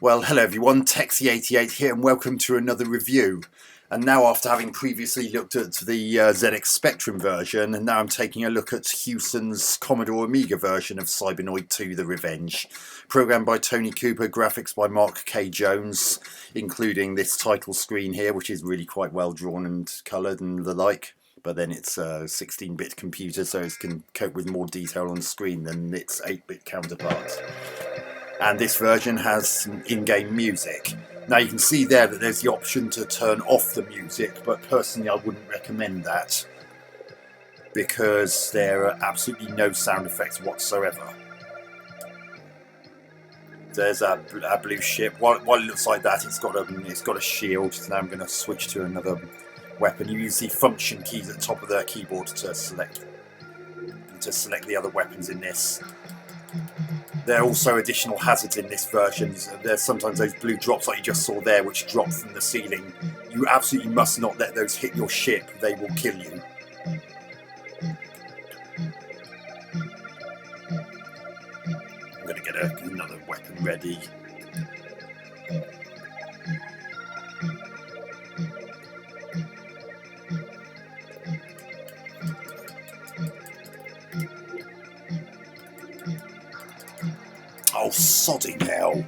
Well, hello everyone, Texie88 here and welcome to another review. And now after having previously looked at the ZX Spectrum version, and now I'm taking a look at Hewson's Commodore Amiga version of Cybernoid 2 The Revenge. Programmed by Tony Cooper, graphics by Mark K. Jones, including this title screen here, which is really quite well drawn and coloured and the like. But then it's a 16-bit computer, so it can cope with more detail on screen than its 8-bit counterpart. And this version has some in-game music. Now you can see there that there's the option to turn off the music, but personally I wouldn't recommend that because there are absolutely no sound effects whatsoever. There's a blue ship. While it looks like that, it's got a shield. So now I'm going to switch to another weapon. You use the function keys at the top of the keyboard to select the other weapons in this. There are also additional hazards in this version. There's sometimes those blue drops like you just saw there, which drop from the ceiling. You absolutely must not let those hit your ship. They will kill you. I'm going to get another weapon ready. Oh, sodding hell.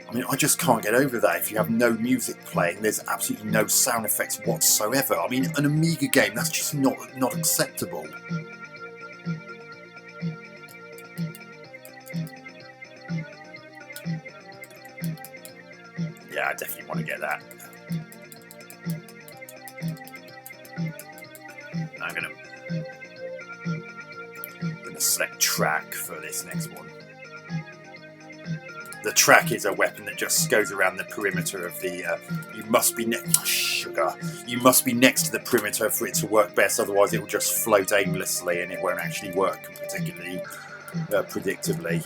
I mean, I just can't get over that. If you have no music playing, there's absolutely no sound effects whatsoever. I mean, an Amiga game, that's just not acceptable. Yeah, I definitely want to get that. I'm going to select track for this next one. The track is a weapon that just goes around the perimeter of the. You must be You must be next to the perimeter for it to work best. Otherwise, it will just float aimlessly and it won't actually work particularly predictably.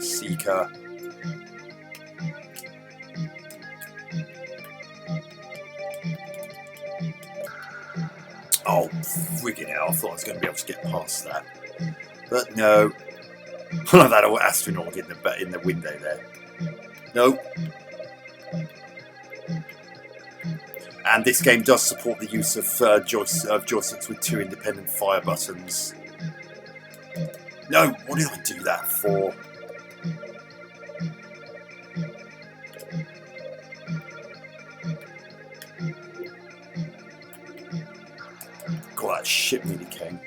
Seeker. Oh, friggin' hell, I thought I was going to be able to get past that. But no. That old astronaut in the window there. No. And this game does support the use of joysticks with 2 independent fire buttons. No, what did I do that for? God, that shit really came.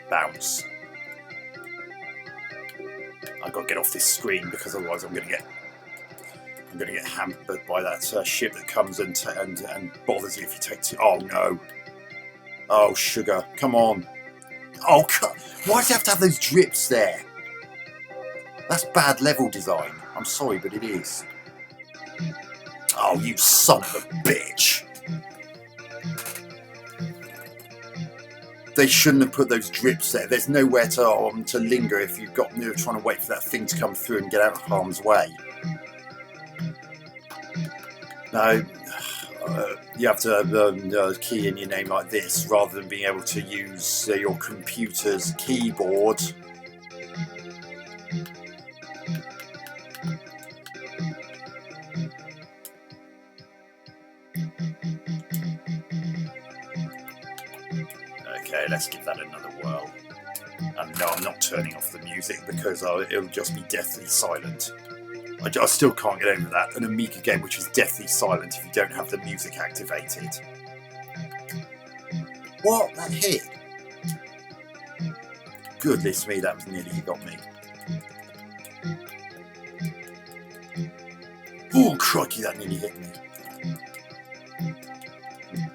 Bounce. I've got to get off this screen because otherwise I'm going to get hampered by that ship that comes and bothers you if you take too. Oh no! Oh sugar! Come on! Oh, why do you have to have those drips there? That's bad level design. I'm sorry, but it is. Oh, you son of a bitch! They shouldn't have put those drips there. There's nowhere to linger if you're trying to wait for that thing to come through and get out of harm's way. No, you have to key in your name like this rather than being able to use your computer's keyboard. Okay, let's give that another whirl. And no, I'm not turning off the music because it'll just be deathly silent. I still can't get over that. An Amiga game which is deathly silent if you don't have the music activated. What? That hit? Goodness me, that was nearly got me. Oh, crikey, that nearly hit me.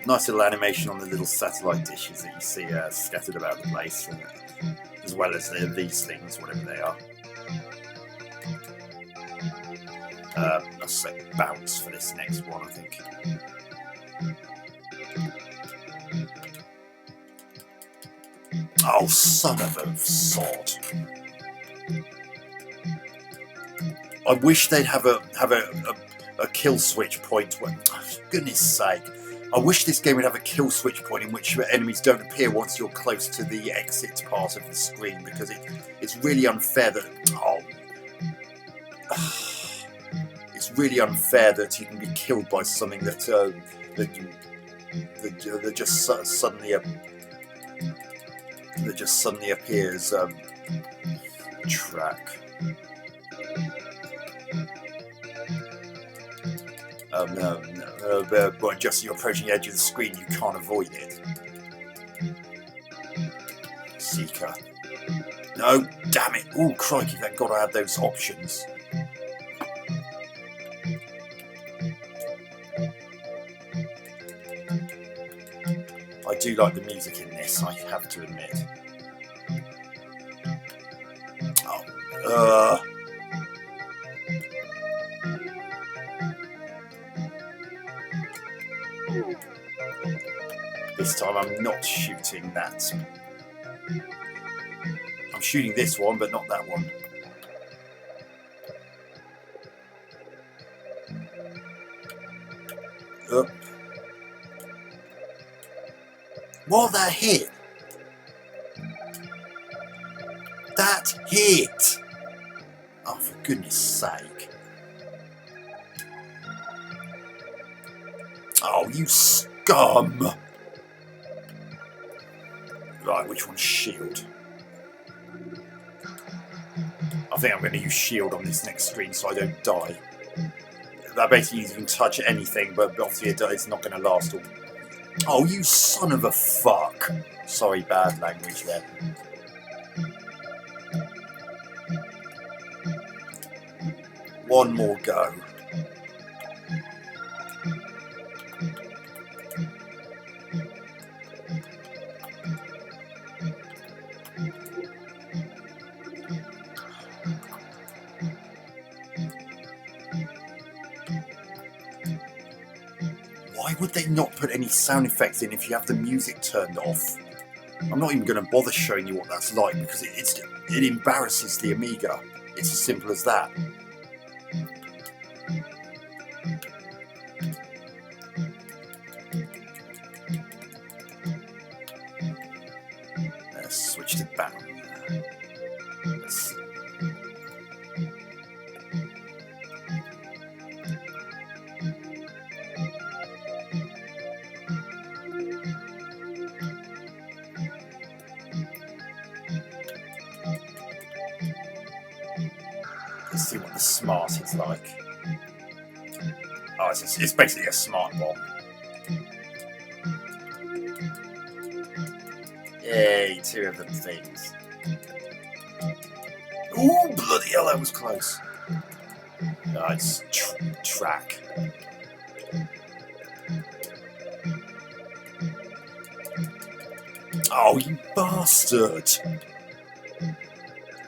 Nice little animation on the little satellite dishes that you see scattered about the place, as well as these things, whatever they are. I'll select bounce for this next one, I think. Oh, son of a sod. I wish they'd have a kill switch point. When, for goodness sake, I wish this game would have a kill switch point in which enemies don't appear once you're close to the exit part of the screen, because it's really unfair that it's really unfair that you can be killed by something that just suddenly appears. Track. But just as you're approaching the edge of the screen, you can't avoid it. Seeker. No, damn it! Oh, crikey! Thank God I had those options. I do like the music in this, I have to admit. This time I'm not shooting that. I'm shooting this one, but not that one. What, that hit? That hit! Oh, for goodness sake. Oh, you scum! Right, which one's shield? I think I'm going to use shield on this next screen so I don't die. That basically means you can touch anything, but obviously it's not going to last all. Oh, you son of a fuck! Sorry, bad language there. One more go. Why would they not put any sound effects in if you have the music turned off? I'm not even going to bother showing you what that's like because it embarrasses the Amiga. It's as simple as that. Let's switch to back. Let's see what the smart is like. Oh, it's basically a smart bomb. Yay, 2 of them things. Ooh, bloody hell, that was close. Nice track. Oh, you bastard!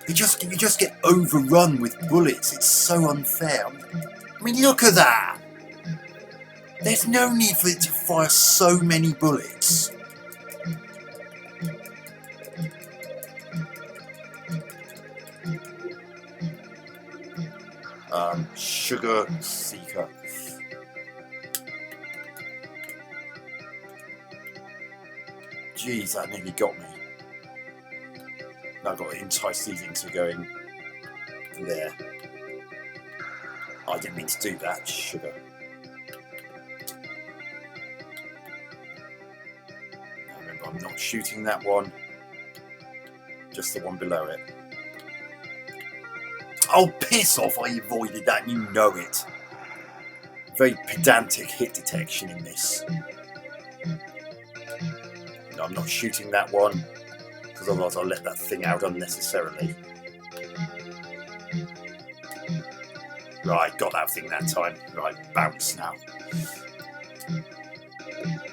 You just get overrun with bullets. It's so unfair. I mean, look at that. There's no need for it to fire so many bullets. Sugar Seeker. Jeez, that nearly got me. I've got to entice these into going there. I didn't mean to do that, sugar. Now remember, I'm not shooting that one, just the one below it. Oh, piss off! I avoided that and you know it. Very pedantic hit detection in this. No, I'm not shooting that one, because otherwise I'll let that thing out unnecessarily. Right, got that thing that time. Right, bounce now.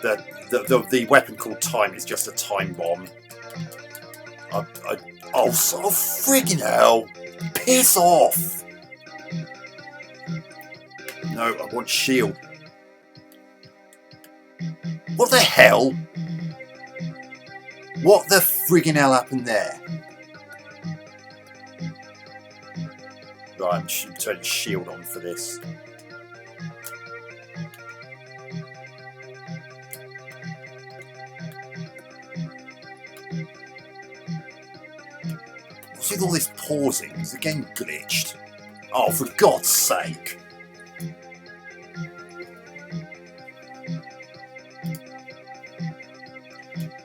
The weapon called Time is just a time bomb. Oh, friggin' hell! Piss off! No, I want shield. What the hell? What the friggin' hell happened there? Right, I'm turning shield on for this. What's with all this pausing? Is the game glitched? Oh, for God's sake!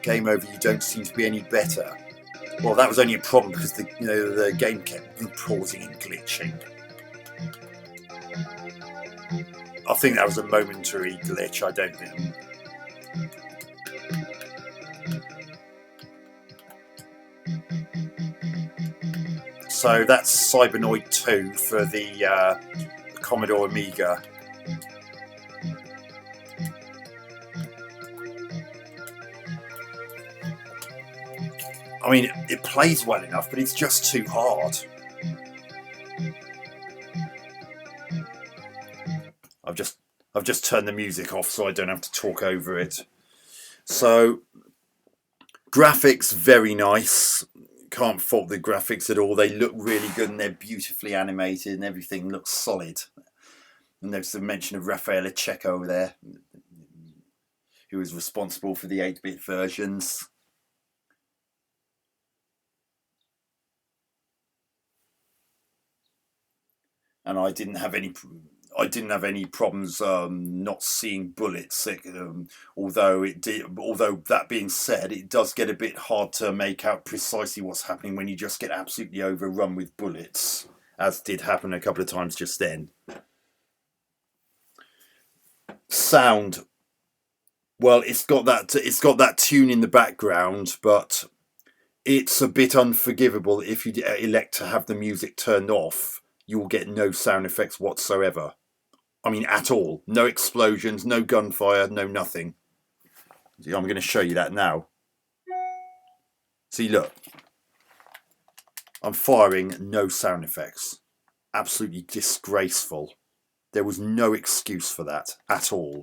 Game over, you don't seem to be any better. Well, that was only a problem because the game kept pausing and glitching. I think that was a momentary glitch, I don't think. So that's Cybernoid 2 for the Commodore Amiga. I mean, it plays well enough, but it's just too hard. I've just turned the music off so I don't have to talk over it. So, graphics, very nice. Can't fault the graphics at all. They look really good and they're beautifully animated and everything looks solid. And there's a mention of Raffaele Cecco there, who was responsible for the 8-bit versions. And I didn't have any problems not seeing bullets. Although that being said, it does get a bit hard to make out precisely what's happening when you just get absolutely overrun with bullets, as did happen a couple of times just then. Sound, well, it's got that tune in the background, but it's a bit unforgivable if you elect to have the music turned off. You will get no sound effects whatsoever. I mean, at all. No explosions, no gunfire, no nothing. See, I'm going to show you that now. See, look. I'm firing, no sound effects. Absolutely disgraceful. There was no excuse for that at all.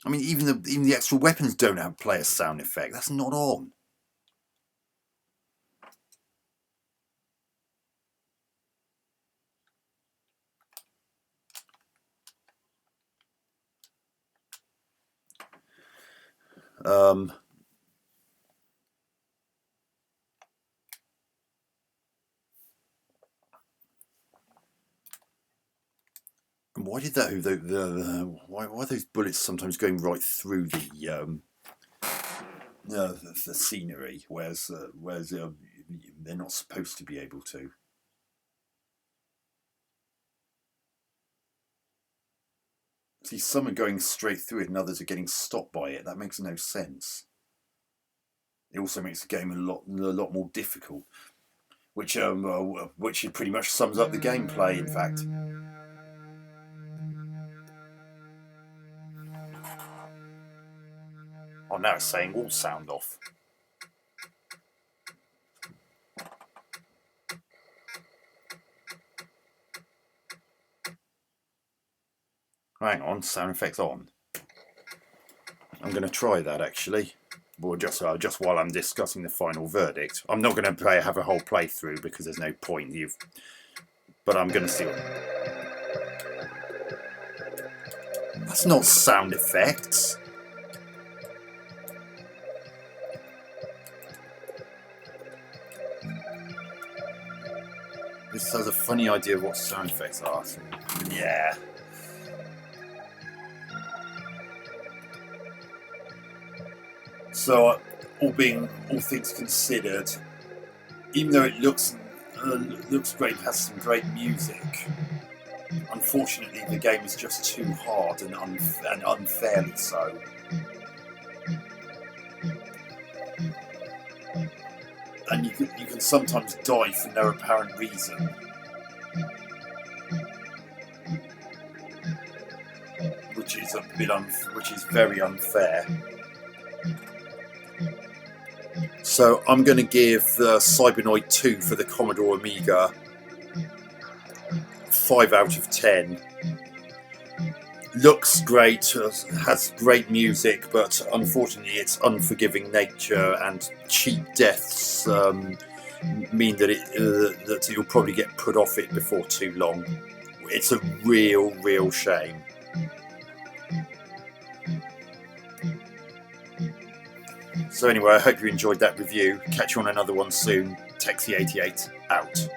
I mean, even the extra weapons don't have play a sound effect. That's not on. And why did that? Why are those bullets sometimes going right through the scenery, whereas they're not supposed to be able to? See, some are going straight through it and others are getting stopped by it. That makes no sense. It also makes the game a lot more difficult, which pretty much sums up the gameplay, in fact. Oh, now it's saying all sound off. Hang on, sound effects on. I'm going to try that actually. Well, just while I'm discussing the final verdict. I'm not going to have a whole playthrough because there's no point. But I'm going to see what. That's not sound effects. This has a funny idea of what sound effects are. So, yeah. So, all things considered, even though it looks great, has some great music, unfortunately the game is just too hard and unfairly so. And you can sometimes die for no apparent reason. Which is very unfair. So I'm going to give the Cybernoid 2 for the Commodore Amiga 5 out of 10. looks great, has great music, but unfortunately its unforgiving nature and cheap deaths mean that that you'll probably get put off it before too long. It's a real shame. So anyway, I hope you enjoyed that review. Catch you on another one soon. Texie88 out.